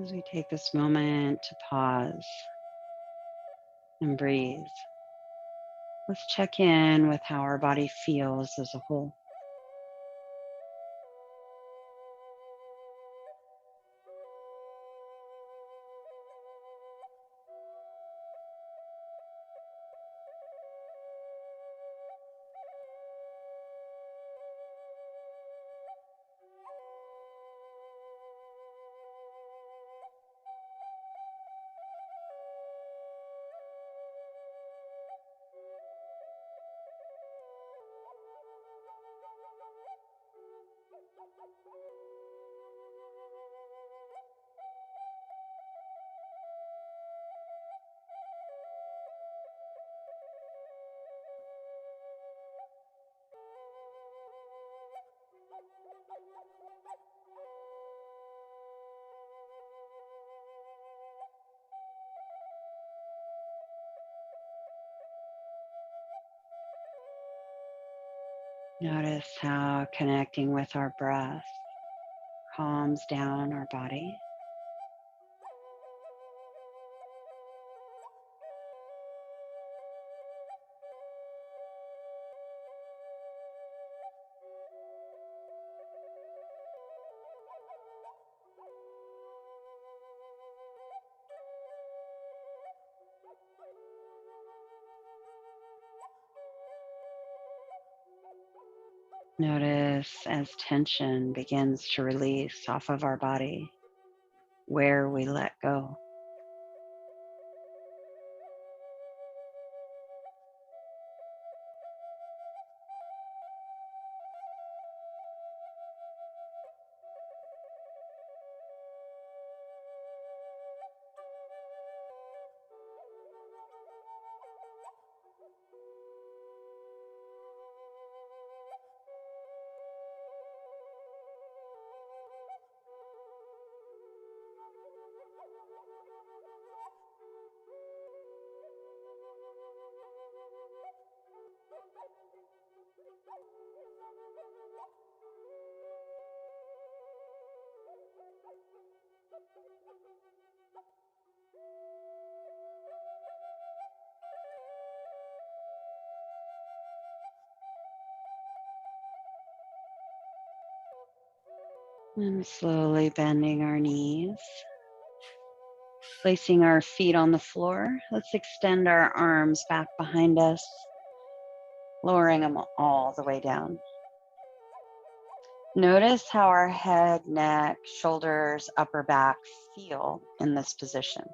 As we take this moment to pause and breathe, let's check in with how our body feels as a whole. Notice how connecting with our breath calms down our body. Notice as tension begins to release off of our body, where we let go. And slowly bending our knees, placing our feet on the floor. Let's extend our arms back behind us, lowering them all the way down. Notice how our head, neck, shoulders, upper back feel in this position.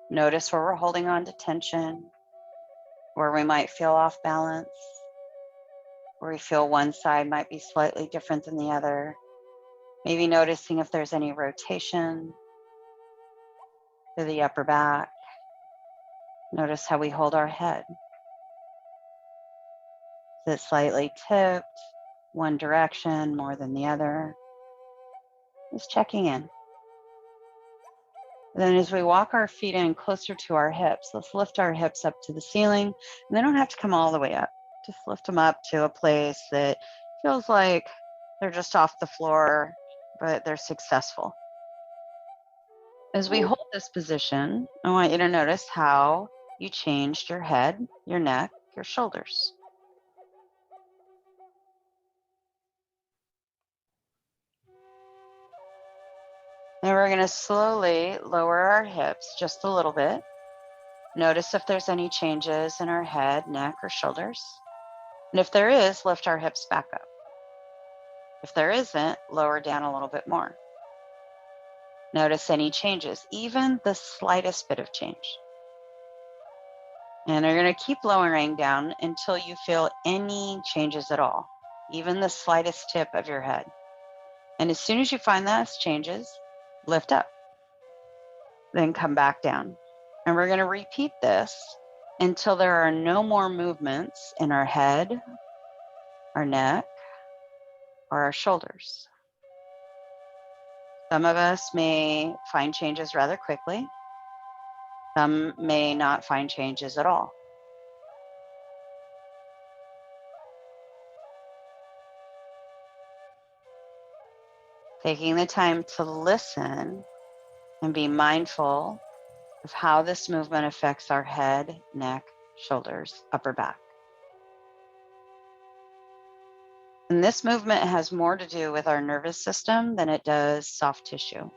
Notice where we're holding on to tension, where we might feel off balance, where we feel one side might be slightly different than the other. Maybe noticing if there's any rotation to the upper back. Notice how we hold our head. Is it slightly tipped, one direction more than the other? Just checking in. Then as we walk our feet in closer to our hips, let's lift our hips up to the ceiling. And they don't have to come all the way up. Just lift them up to a place that feels like they're just off the floor, but they're successful. As we hold this position, I want you to notice how you changed your head, your neck, your shoulders. And we're going to slowly lower our hips just a little bit. Notice if there's any changes in our head, neck, or shoulders. And if there is, lift our hips back up. If there isn't, lower down a little bit more. Notice any changes, even the slightest bit of change. And you're going to keep lowering down until you feel any changes at all, even the slightest tip of your head. And as soon as you find those changes, lift up, then come back down. And we're going to repeat this until there are no more movements in our head, our neck, or our shoulders. Some of us may find changes rather quickly. Some may not find changes at all. taking the time to listen and be mindful of how this movement affects our head, neck, shoulders, upper back. And this movement has more to do with our nervous system than it does soft tissue.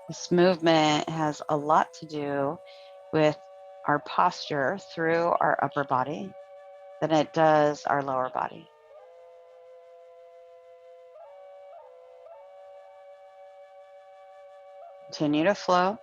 This movement has a lot to do with our posture through our upper body than it does our lower body. Continue to flow.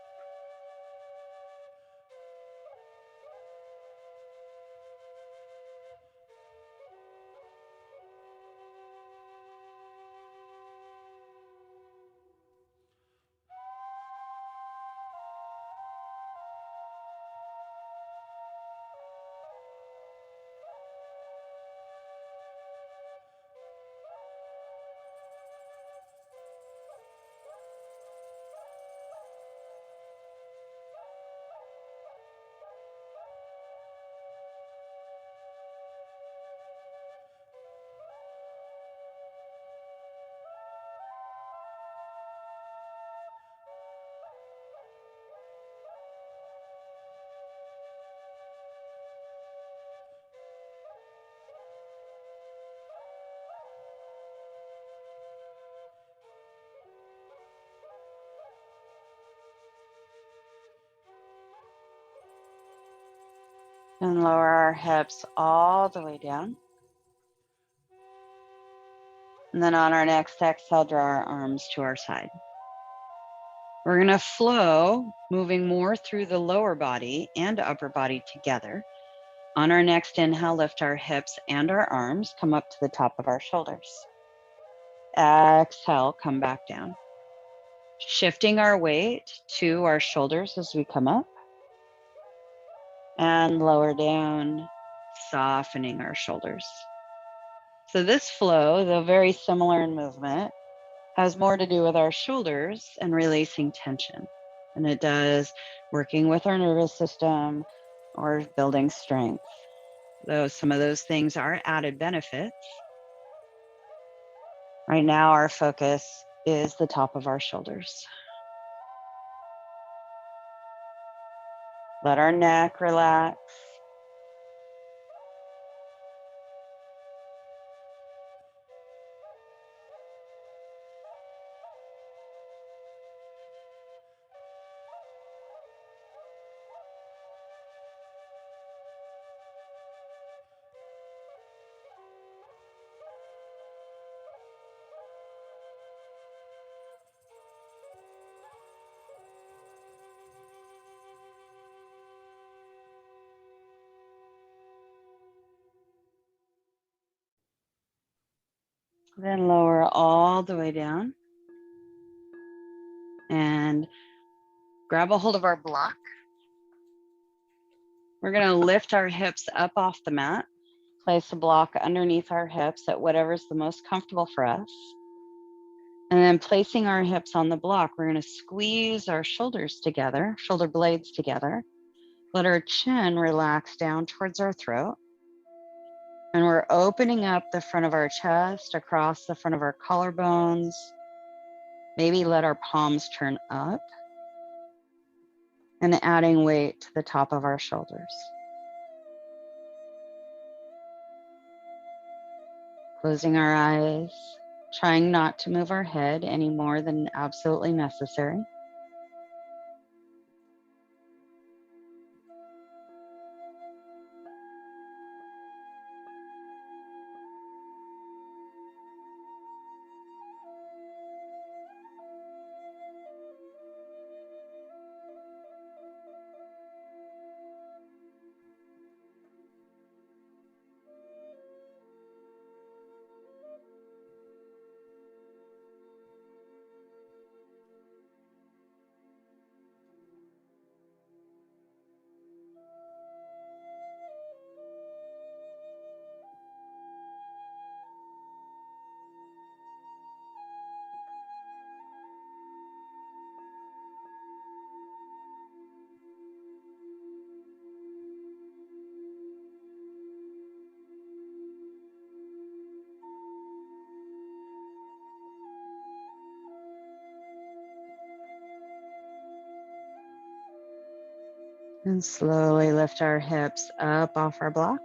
And lower our hips all the way down. And then on our next exhale, draw our arms to our side. We're going to flow, moving more through the lower body and upper body together. On our next inhale, lift our hips and our arms, come up to the top of our shoulders. Exhale, come back down. Shifting our weight to our shoulders as we come up and lower down, softening our shoulders. So this flow, though very similar in movement, has more to do with our shoulders and releasing tension than it does working with our nervous system or building strength. Though some of those things are added benefits, right now our focus is the top of our shoulders. Let our neck relax. Then lower all the way down and grab a hold of our block. We're going to lift our hips up off the mat, place the block underneath our hips at whatever's the most comfortable for us. And then placing our hips on the block, we're going to squeeze our shoulders together, shoulder blades together. Let our chin relax down towards our throat. And we're opening up the front of our chest across the front of our collarbones. Maybe let our palms turn up and adding weight to the top of our shoulders. Closing our eyes, trying not to move our head any more than absolutely necessary. And slowly lift our hips up off our block.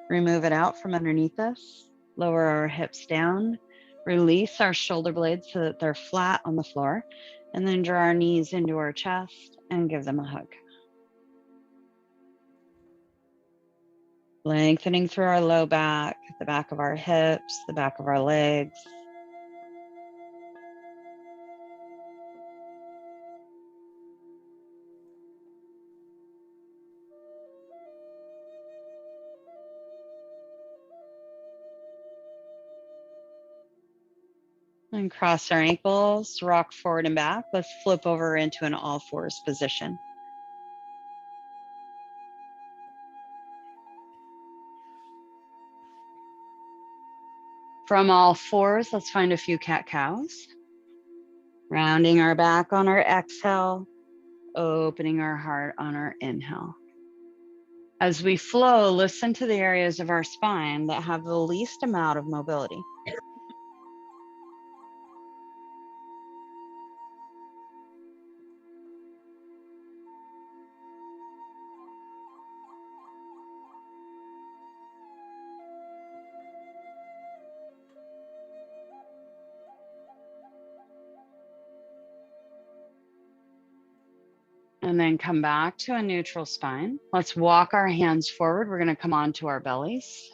Remove it out from underneath us. Lower our hips down. Release our shoulder blades so that they're flat on the floor. And then draw our knees into our chest and give them a hug. Lengthening through our low back, the back of our hips, the back of our legs. And cross our ankles, rock forward and back. Let's flip over into an all fours position. From all fours, let's find a few cat-cows. Rounding our back on our exhale, opening our heart on our inhale. As we flow, listen to the areas of our spine that have the least amount of mobility. And then come back to a neutral spine. Let's walk our hands forward. We're going to come onto our bellies,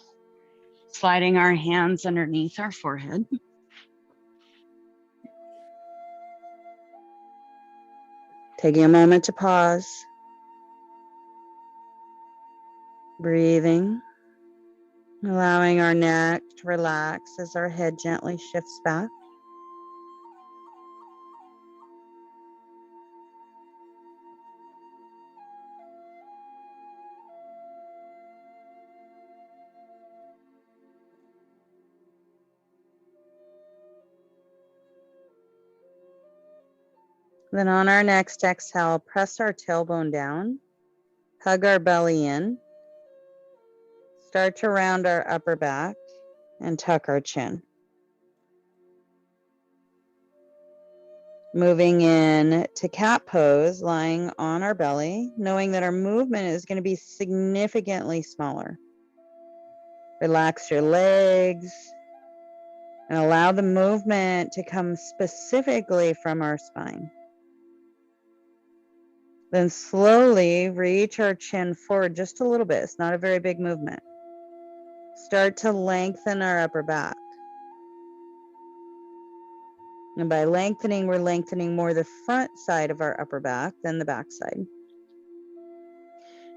sliding our hands underneath our forehead. Taking a moment to pause. Breathing, allowing our neck to relax as our head gently shifts back. Then on our next exhale, press our tailbone down, hug our belly in, start to round our upper back, and tuck our chin. Moving in to cat pose, lying on our belly, knowing that our movement is going to be significantly smaller. Relax your legs and allow the movement to come specifically from our spine. Then slowly reach our chin forward just a little bit. It's not a very big movement. Start to lengthen our upper back. And by lengthening, we're lengthening more the front side of our upper back than the back side.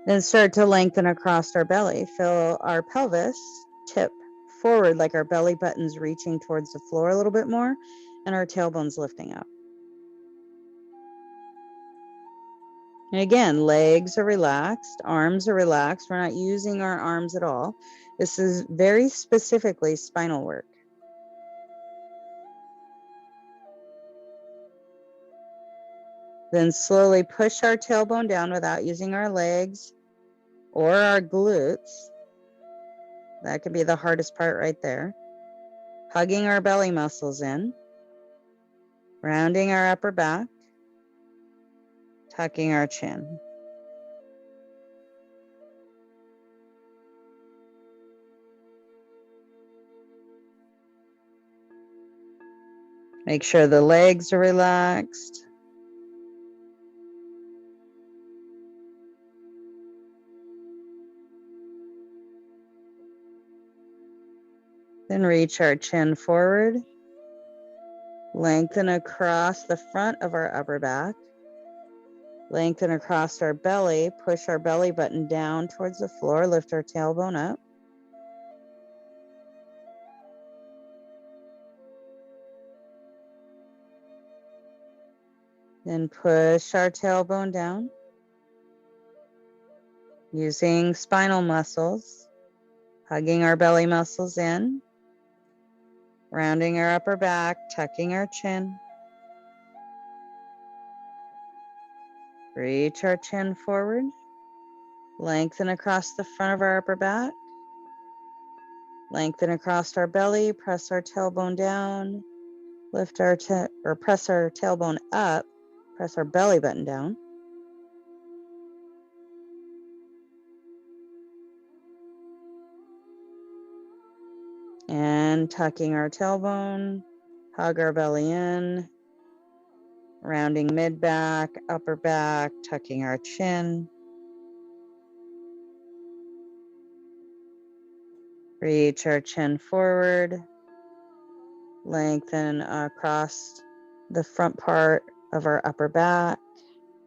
Then start to lengthen across our belly. Feel our pelvis tip forward like our belly button's reaching towards the floor a little bit more and our tailbone's lifting up. And again, legs are relaxed, arms are relaxed. We're not using our arms at all. This is very specifically spinal work. Then slowly push our tailbone down without using our legs or our glutes. That could be the hardest part right there. Hugging our belly muscles in, rounding our upper back, tucking our chin. Make sure the legs are relaxed. Then reach our chin forward. Lengthen across the front of our upper back. Lengthen across our belly. Push our belly button down towards the floor. Lift our tailbone up. Then push our tailbone down. Using spinal muscles. Hugging our belly muscles in. Rounding our upper back, tucking our chin. Reach our chin forward. Lengthen across the front of our upper back. Lengthen across our belly. Press our tailbone down. Lift our press our tailbone up. Press our belly button down. And tucking our tailbone, hug our belly in, rounding mid-back, upper back, tucking our chin. Reach our chin forward, lengthen across the front part of our upper back,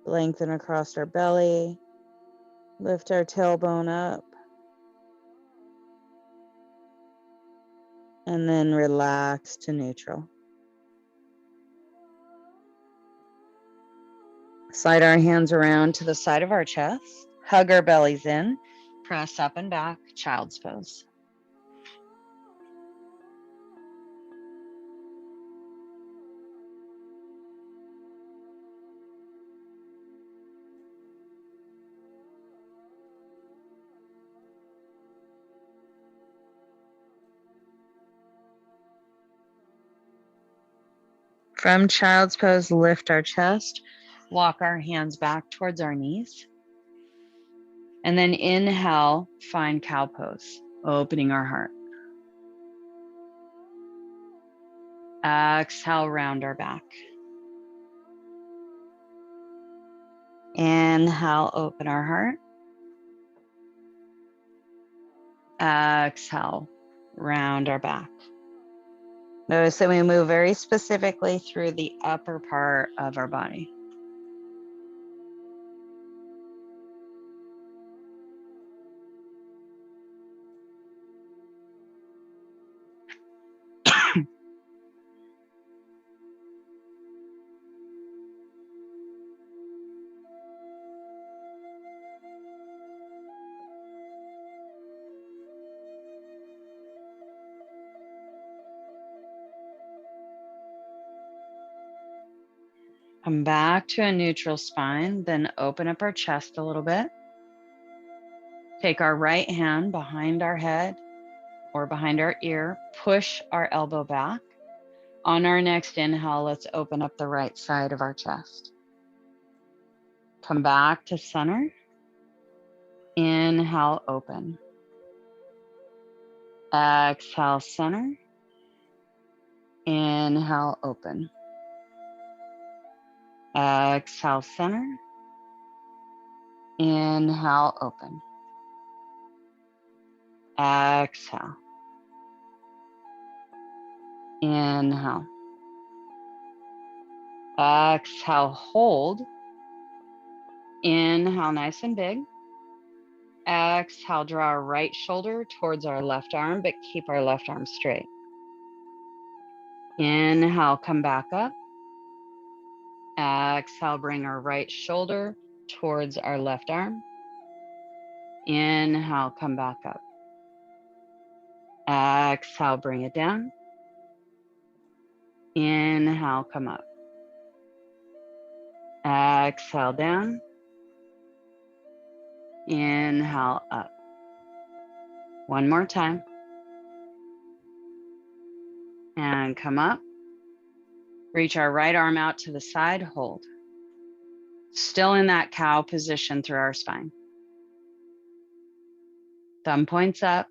lengthen across our belly, lift our tailbone up, and then relax to neutral. Slide our hands around to the side of our chest, hug our bellies in, press up and back, child's pose. From child's pose, lift our chest, walk our hands back towards our knees. And then inhale, find cow pose, opening our heart. Exhale, round our back. Inhale, open our heart. Exhale, round our back. Notice that we move very specifically through the upper part of our body. Come back to a neutral spine, then open up our chest a little bit. Take our right hand behind our head or behind our ear, push our elbow back. On our next inhale, let's open up the right side of our chest. Come back to center. Inhale, open. Exhale, center. Inhale, open. Exhale, center. Inhale, open. Exhale. Inhale. Exhale, hold. Inhale, nice and big. Exhale, draw our right shoulder towards our left arm, but keep our left arm straight. Inhale, come back up. Exhale, bring our right shoulder towards our left arm. Inhale, come back up. Exhale, bring it down. Inhale, come up. Exhale, down. Inhale, up. One more time. And come up. Reach our right arm out to the side, hold. Still in that cow position through our spine. Thumb points up.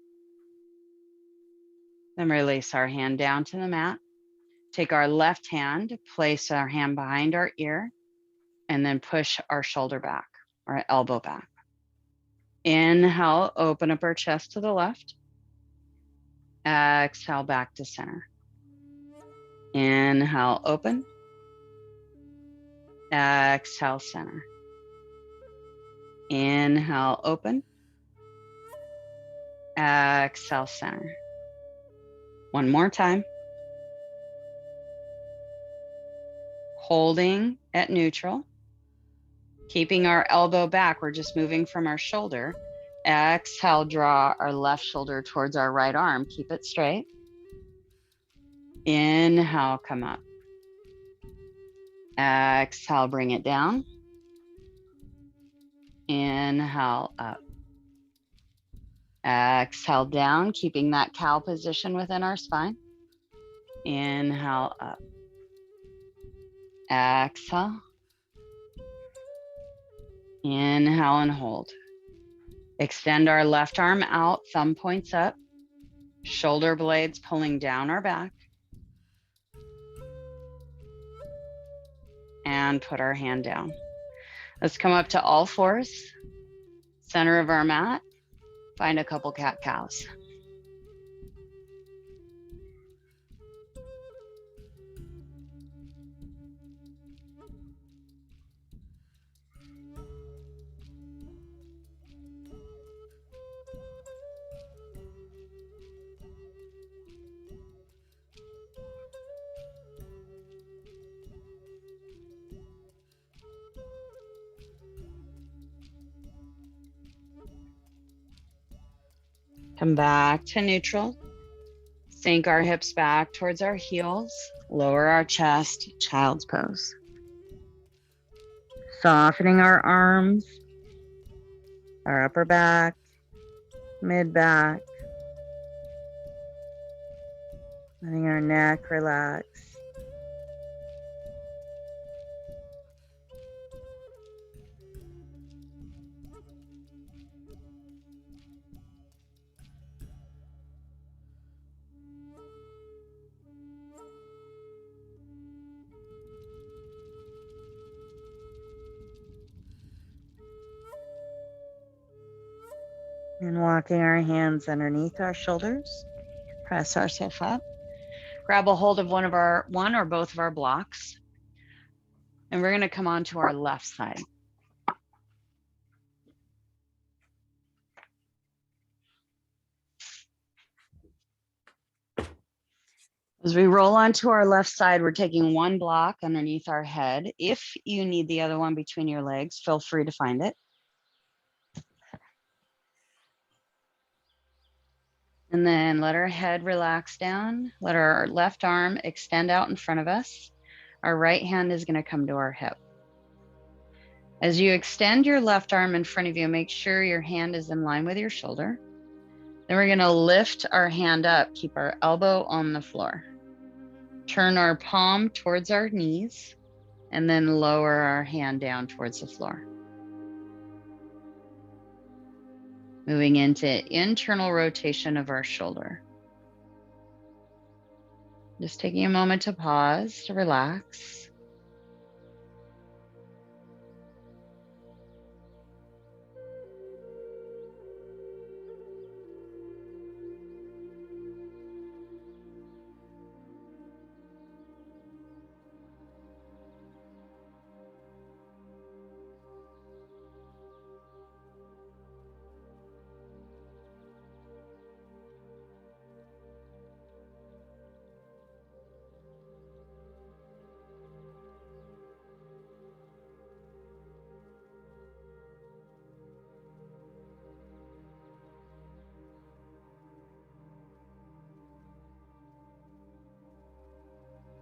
Then release our hand down to the mat. Take our left hand, place our hand behind our ear, and then push our shoulder back, or elbow back. Inhale, open up our chest to the left. Exhale, back to center. Inhale, open. Exhale, center. Inhale, open. Exhale, center. One more time. Holding at neutral. Keeping our elbow back, we're just moving from our shoulder. Exhale, draw our left shoulder towards our right arm. Keep it straight. Inhale, come up. Exhale, bring it down. Inhale, up. Exhale, down, keeping that cow position within our spine. Inhale, up. Exhale. Inhale and hold. Extend our left arm out, thumb points up. Shoulder blades pulling down our back. And put our hand down. Let's come up to all fours, center of our mat, find a couple cat-cows. Come back to neutral. Sink our hips back towards our heels. Lower our chest, child's pose. Softening our arms, our upper back, mid back. Letting our neck relax. And walking our hands underneath our shoulders, press ourselves up. Grab a hold of one or both of our blocks. And we're going to come onto our left side. As we roll onto our left side, we're taking one block underneath our head. If you need the other one between your legs, feel free to find it. And then let our head relax down. Let our left arm extend out in front of us. Our right hand is going to come to our hip. As you extend your left arm in front of you, make sure your hand is in line with your shoulder. Then we're going to lift our hand up, keep our elbow on the floor. Turn our palm towards our knees, and then lower our hand down towards the floor. Moving into internal rotation of our shoulder. Just taking a moment to pause, to relax.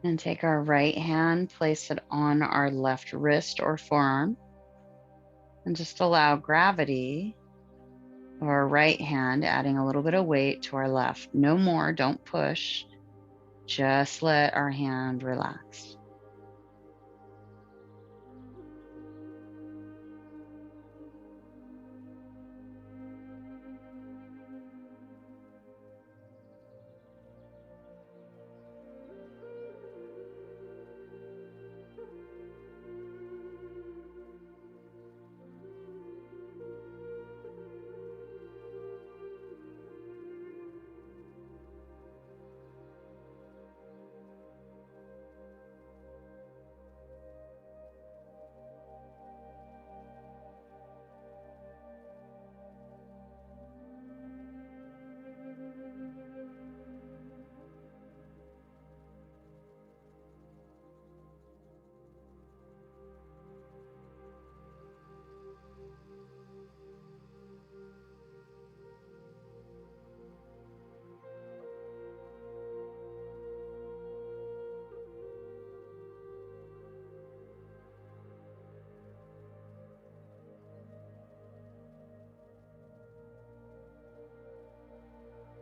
And take our right hand, place it on our left wrist or forearm, and just allow gravity of our right hand adding a little bit of weight to our left. No more, don't push. Just let our hand relax.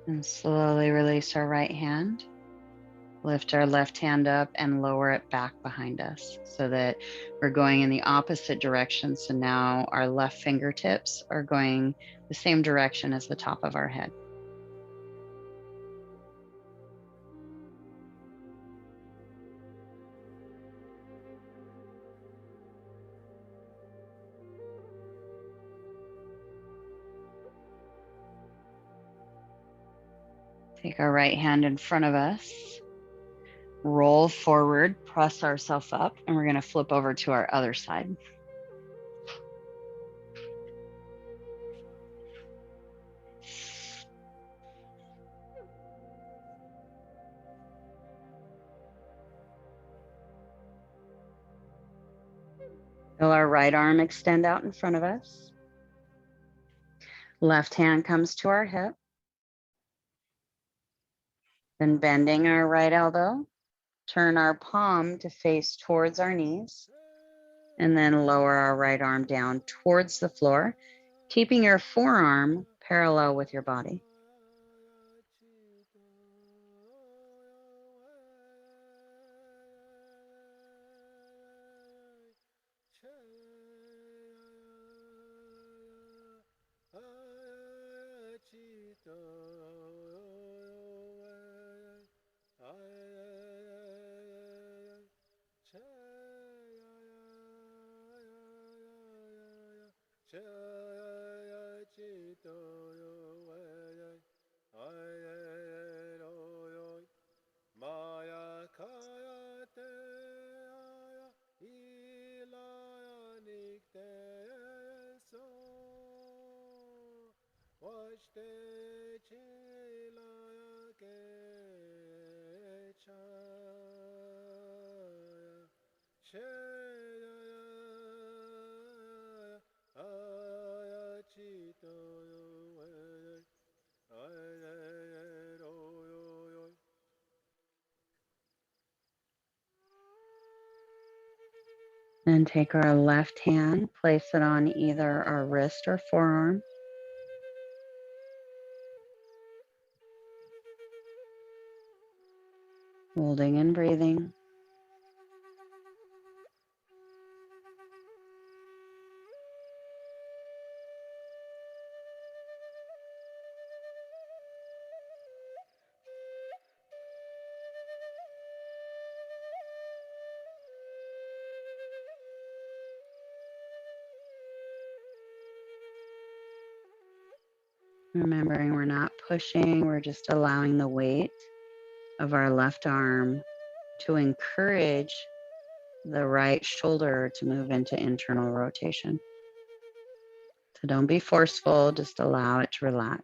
And slowly release our right hand. Lift our left hand up and lower it back behind us so that we're going in the opposite direction. So now our left fingertips are going the same direction as the top of our head. Take our right hand in front of us, roll forward, press ourselves up, and we're going to flip over to our other side. Feel our right arm extend out in front of us. Left hand comes to our hip. Then bending our right elbow, turn our palm to face towards our knees, and then lower our right arm down towards the floor, keeping your forearm parallel with your body. Then take our left hand, place it on either our wrist or forearm. Holding and breathing. Remembering we're not pushing, we're just allowing the weight of our left arm to encourage the right shoulder to move into internal rotation. So don't be forceful, just allow it to relax.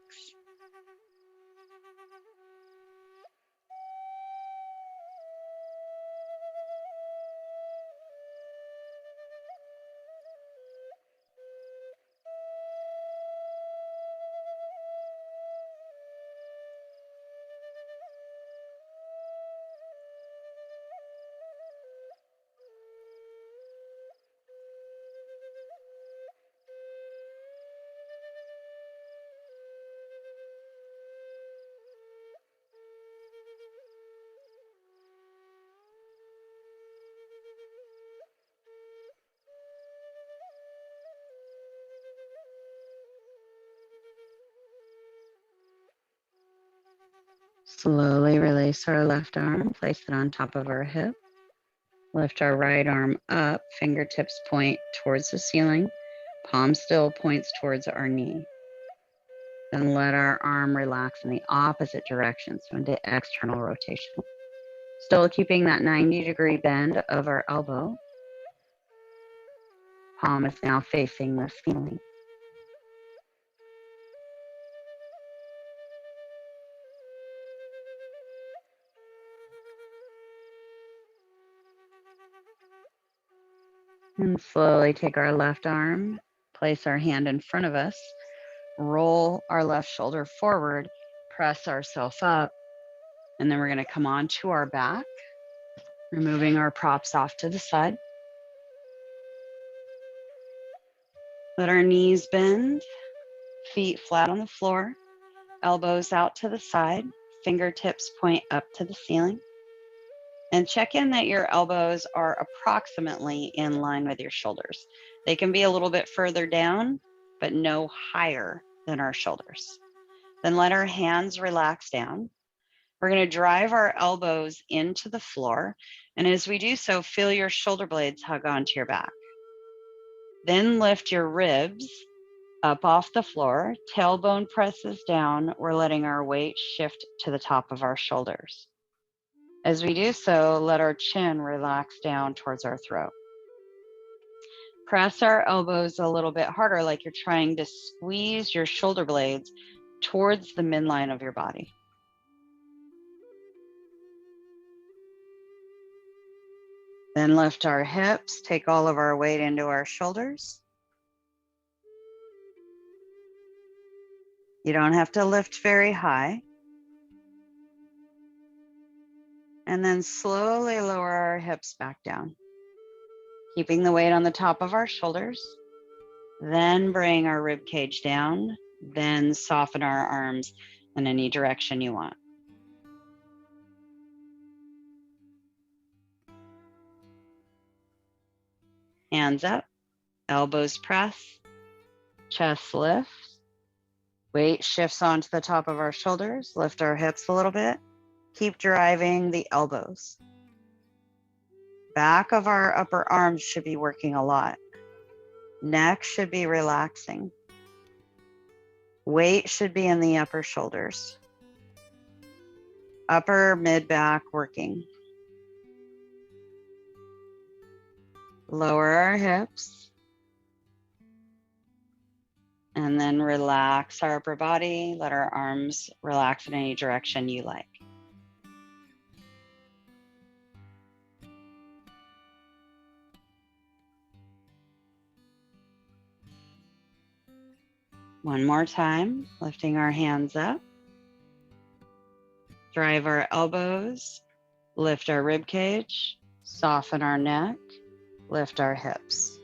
Slowly release our left arm, place it on top of our hip. Lift our right arm up, fingertips point towards the ceiling, palm still points towards our knee. Then let our arm relax in the opposite direction, so into external rotation. Still keeping that 90-degree bend of our elbow. Palm is now facing the ceiling. And slowly take our left arm, place our hand in front of us, roll our left shoulder forward, press ourselves up, and then we're going to come onto our back, removing our props off to the side. Let our knees bend, feet flat on the floor, elbows out to the side, fingertips point up to the ceiling. And check in that your elbows are approximately in line with your shoulders. They can be a little bit further down, but no higher than our shoulders. Then let our hands relax down. We're going to drive our elbows into the floor. And as we do so, feel your shoulder blades hug onto your back. Then lift your ribs up off the floor, tailbone presses down. We're letting our weight shift to the top of our shoulders. As we do so, let our chin relax down towards our throat. Press our elbows a little bit harder, like you're trying to squeeze your shoulder blades towards the midline of your body. Then lift our hips, take all of our weight into our shoulders. You don't have to lift very high. And then slowly lower our hips back down, keeping the weight on the top of our shoulders. Then bring our rib cage down, then soften our arms in any direction you want. Hands up, elbows press, chest lifts, weight shifts onto the top of our shoulders, lift our hips a little bit, keep driving the elbows. Back of our upper arms should be working a lot. Neck should be relaxing. Weight should be in the upper shoulders. Upper mid-back working. Lower our hips. And then relax our upper body. Let our arms relax in any direction you like. One more time, lifting our hands up. Drive our elbows, lift our rib cage, soften our neck, lift our hips.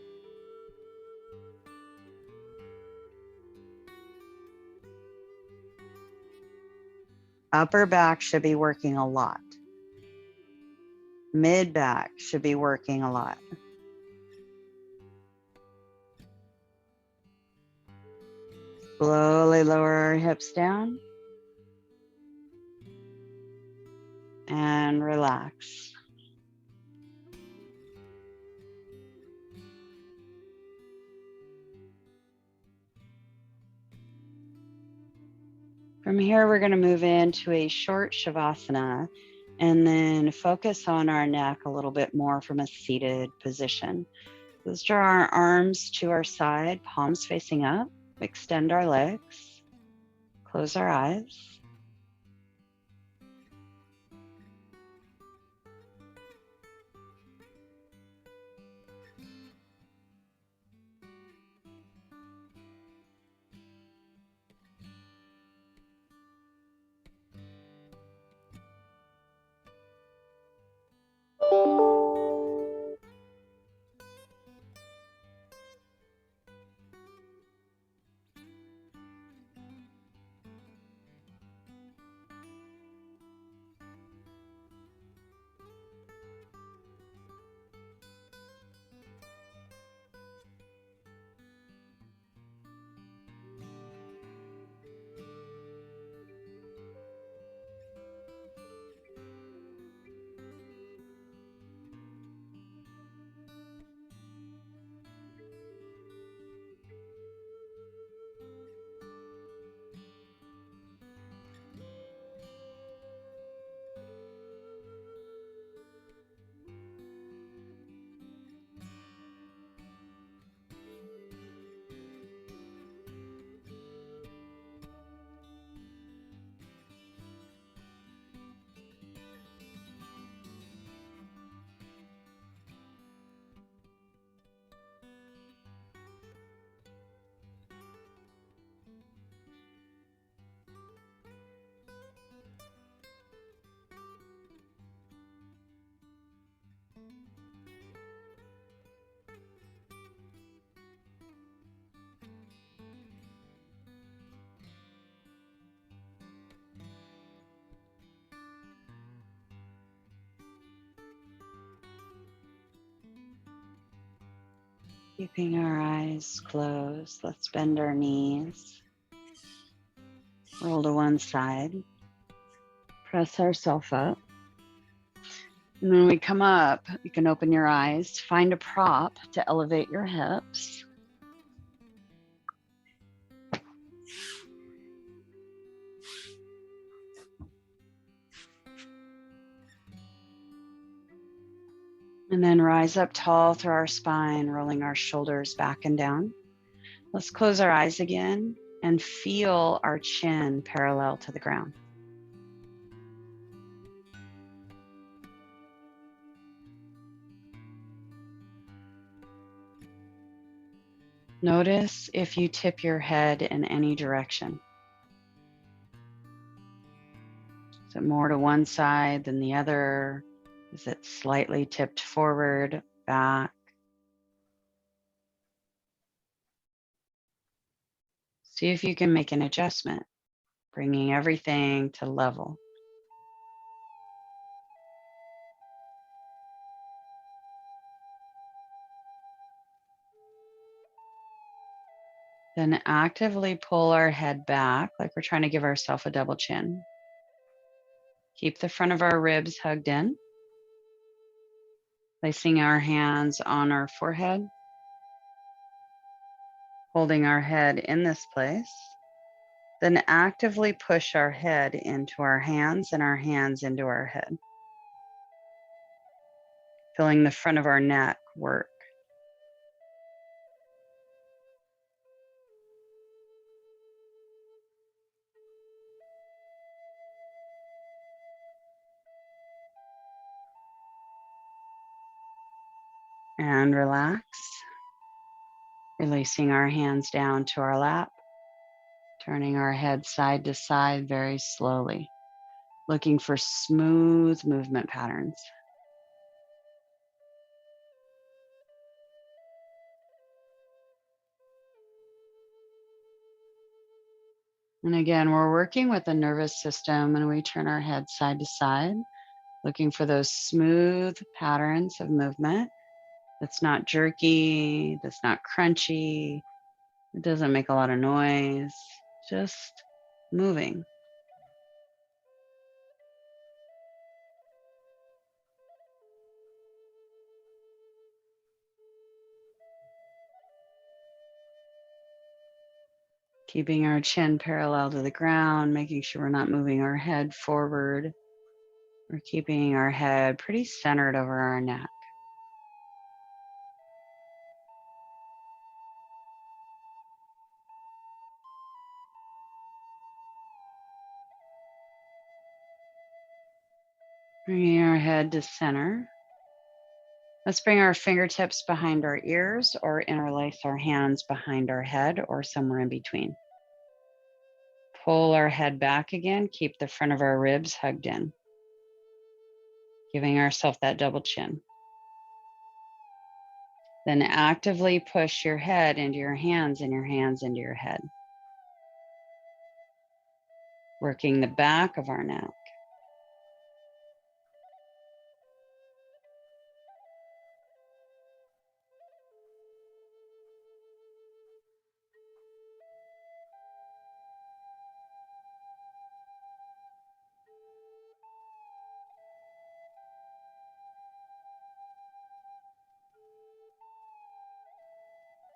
Upper back should be working a lot. Mid back should be working a lot. Slowly lower our hips down and relax. From here, we're going to move into a short Shavasana and then focus on our neck a little bit more from a seated position. Let's draw our arms to our side, palms facing up, extend our legs, close our eyes. Keeping our eyes closed, let's bend our knees, roll to one side, press ourselves up. And when we come up, you can open your eyes, find a prop to elevate your hips. And then rise up tall through our spine, rolling our shoulders back and down. Let's close our eyes again and feel our chin parallel to the ground. Notice if you tip your head in any direction. Is it more to one side than the other? Is it slightly tipped forward, back? See if you can make an adjustment, bringing everything to level. Then actively pull our head back like we're trying to give ourselves a double chin. Keep the front of our ribs hugged in, placing our hands on our forehead, holding our head in this place. Then actively push our head into our hands and our hands into our head, feeling the front of our neck work. And relax, releasing our hands down to our lap, turning our head side to side very slowly, looking for smooth movement patterns. And again, we're working with the nervous system and we turn our head side to side, looking for those smooth patterns of movement. That's not jerky, that's not crunchy, it doesn't make a lot of noise, just moving. Keeping our chin parallel to the ground, making sure we're not moving our head forward. We're keeping our head pretty centered over our neck. Bringing our head to center. Let's bring our fingertips behind our ears or interlace our hands behind our head or somewhere in between. Pull our head back again. Keep the front of our ribs hugged in, giving ourselves that double chin. Then actively push your head into your hands and your hands into your head, working the back of our neck.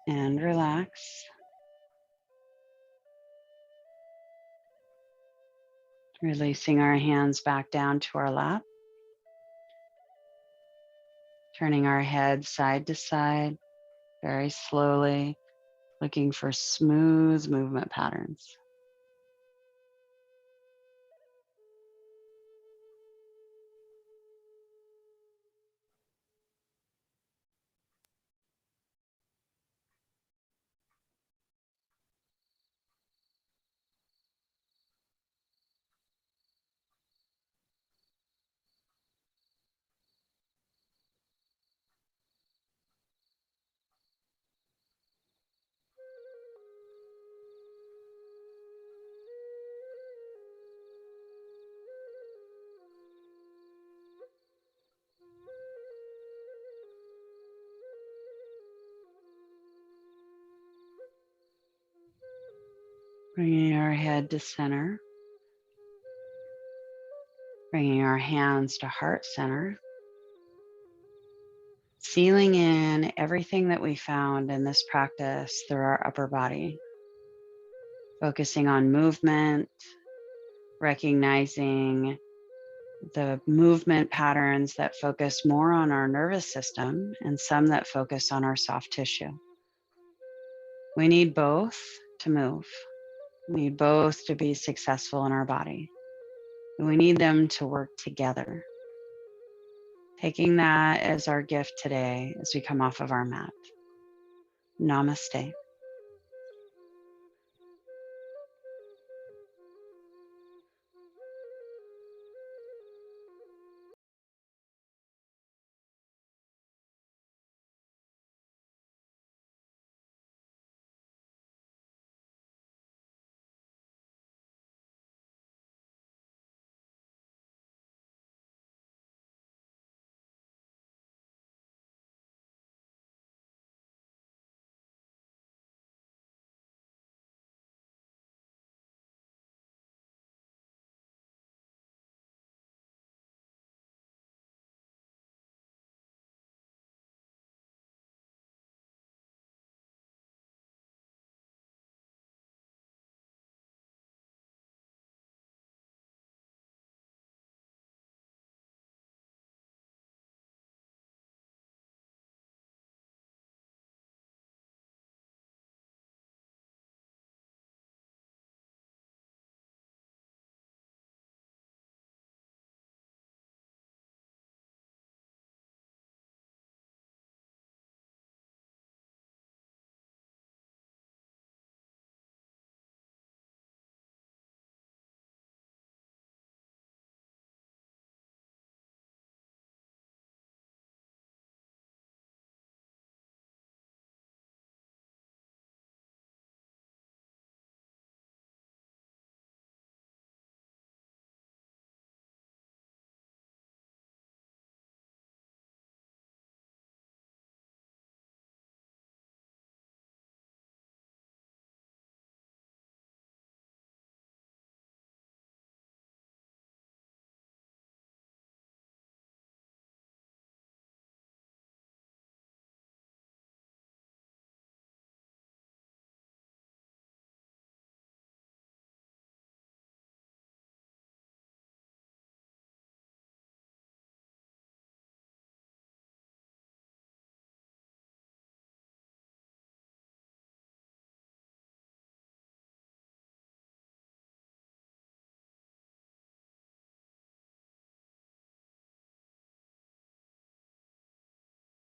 And relax. Releasing our hands back down to our lap. Turning our head side to side very slowly, looking for smooth movement patterns. Bringing our head to center. Bringing our hands to heart center. Sealing in everything that we found in this practice through our upper body. Focusing on movement, recognizing the movement patterns that focus more on our nervous system and some that focus on our soft tissue. We need both to move. We need both to be successful in our body. And we need them to work together. Taking that as our gift today as we come off of our mat. Namaste.